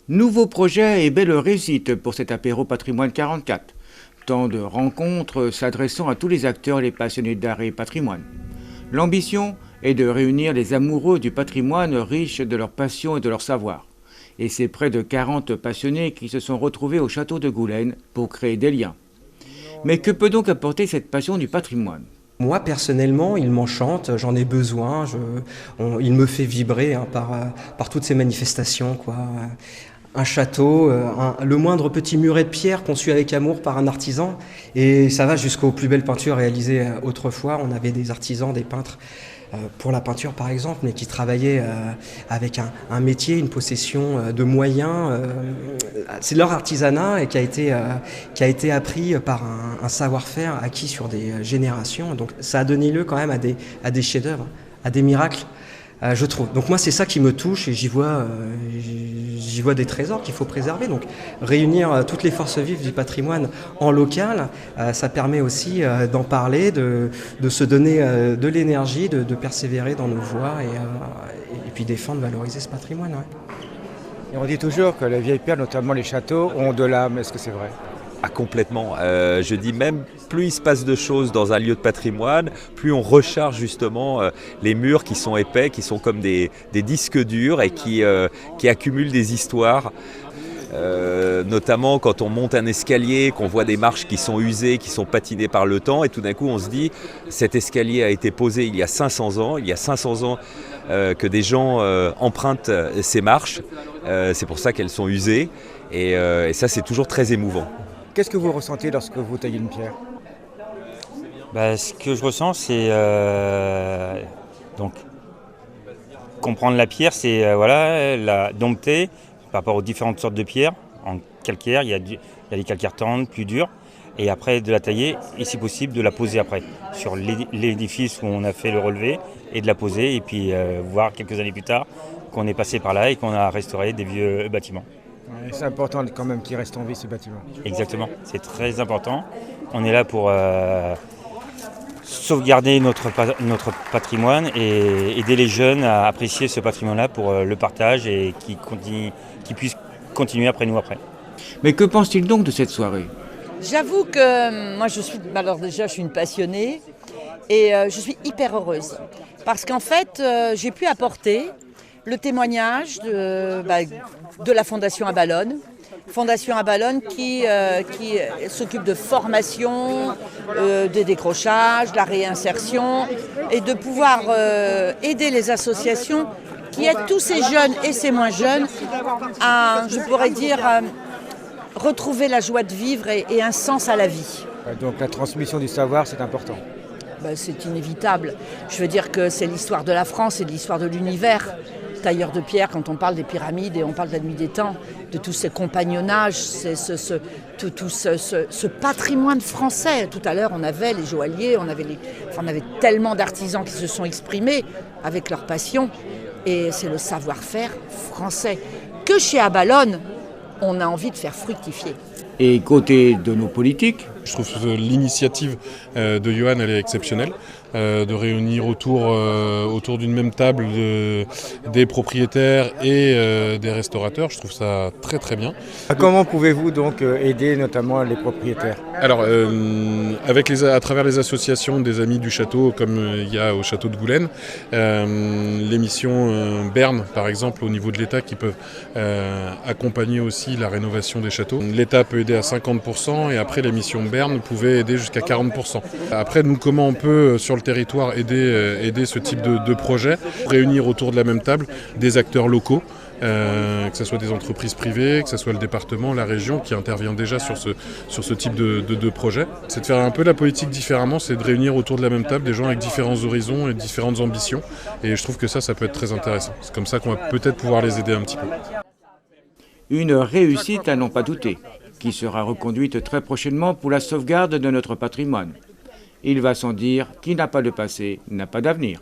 Nouveau projet et belle réussite pour cet apéro Patrimoine 44. Tant de rencontres s'adressant à tous les acteurs et les passionnés d'art et patrimoine. L'ambition est de réunir les amoureux du patrimoine riches de leur passion et de leur savoir. Et c'est près de 40 passionnés qui se sont retrouvés au château de Goulaine pour créer des liens. Mais que peut donc apporter cette passion du patrimoine ? Moi, personnellement, il m'enchante, j'en ai besoin, il me fait vibrer par toutes ces manifestations, quoi. Un château, le moindre petit muret de pierre conçu avec amour par un artisan, et ça va jusqu'aux plus belles peintures réalisées autrefois. On avait des artisans, des peintres pour la peinture par exemple, mais qui travaillaient avec un métier, une possession de moyens. C'est leur artisanat et qui a été appris par un savoir-faire acquis sur des générations. Donc ça a donné lieu quand même à des chefs-d'œuvre, à des miracles. Je trouve. Donc moi c'est ça qui me touche et j'y vois des trésors qu'il faut préserver. Donc réunir toutes les forces vives du patrimoine en local, ça permet aussi d'en parler, de se donner de l'énergie, de persévérer dans nos voies et puis défendre, valoriser ce patrimoine. Ouais. Et on dit toujours que les vieilles pierres, notamment les châteaux, ont de l'âme. Est-ce que c'est vrai ? Ah, complètement. Je dis même, plus il se passe de choses dans un lieu de patrimoine, plus on recharge justement les murs qui sont épais, qui sont comme des disques durs et qui accumulent des histoires. Notamment quand on monte un escalier, qu'on voit des marches qui sont usées, qui sont patinées par le temps, et tout d'un coup on se dit, cet escalier a été posé il y a 500 ans, que des gens empruntent ces marches, c'est pour ça qu'elles sont usées, et ça c'est toujours très émouvant. Qu'est-ce que vous ressentez lorsque vous taillez une pierre ? Ce que je ressens, c'est donc comprendre la pierre, c'est la dompter par rapport aux différentes sortes de pierres. En calcaire, il y a des calcaires tendres, plus durs, et après de la tailler et si possible de la poser après sur l'édifice où on a fait le relevé et de la poser et puis voir quelques années plus tard qu'on est passé par là et qu'on a restauré des vieux bâtiments. Ouais, c'est important quand même qu'il reste en vie ce bâtiment. Exactement, c'est très important. On est là pour sauvegarder notre patrimoine et aider les jeunes à apprécier ce patrimoine-là pour le partage et qui puissent continuer après nous après. Mais que pense-t-il donc de cette soirée ? J'avoue que moi je suis une passionnée et je suis hyper heureuse parce qu'en fait j'ai pu apporter le témoignage de la Fondation Abalone. Fondation Abalone qui s'occupe de formation, de décrochage, de la réinsertion et de pouvoir aider les associations qui aident tous ces jeunes et ces moins jeunes à, je pourrais dire, retrouver la joie de vivre et un sens à la vie. Donc la transmission du savoir, c'est important. C'est inévitable. Je veux dire que c'est l'histoire de la France et de l'histoire de l'univers. Tailleur de pierre, quand on parle des pyramides et on parle de la nuit des temps, de tous ces compagnonnages, ce patrimoine français. Tout à l'heure, on avait les joailliers, on avait tellement d'artisans qui se sont exprimés avec leur passion. Et c'est le savoir-faire français que chez Abalone, on a envie de faire fructifier. Et côté de nos politiques ? Je trouve que l'initiative de Johan, elle est exceptionnelle. De réunir autour d'une même table des propriétaires et des restaurateurs. Je trouve ça très très bien. Comment pouvez-vous donc aider notamment les propriétaires ? Alors, à travers les associations des amis du château, comme il y a au château de Goulaine, l'émission Berne, par exemple, au niveau de l'État, qui peuvent accompagner aussi la rénovation des châteaux. L'État peut aider à 50% et après l'émission Berne pouvait aider jusqu'à 40%. Après, nous, comment on peut, sur le territoire, aider ce type de projet, réunir autour de la même table des acteurs locaux, que ce soit des entreprises privées, que ce soit le département, la région qui intervient déjà sur ce type de projet. C'est de faire un peu la politique différemment, c'est de réunir autour de la même table des gens avec différents horizons et différentes ambitions. Et je trouve que ça peut être très intéressant. C'est comme ça qu'on va peut-être pouvoir les aider un petit peu. Une réussite à n'en pas douter, qui sera reconduite très prochainement pour la sauvegarde de notre patrimoine. Il va sans dire, qui n'a pas de passé n'a pas d'avenir.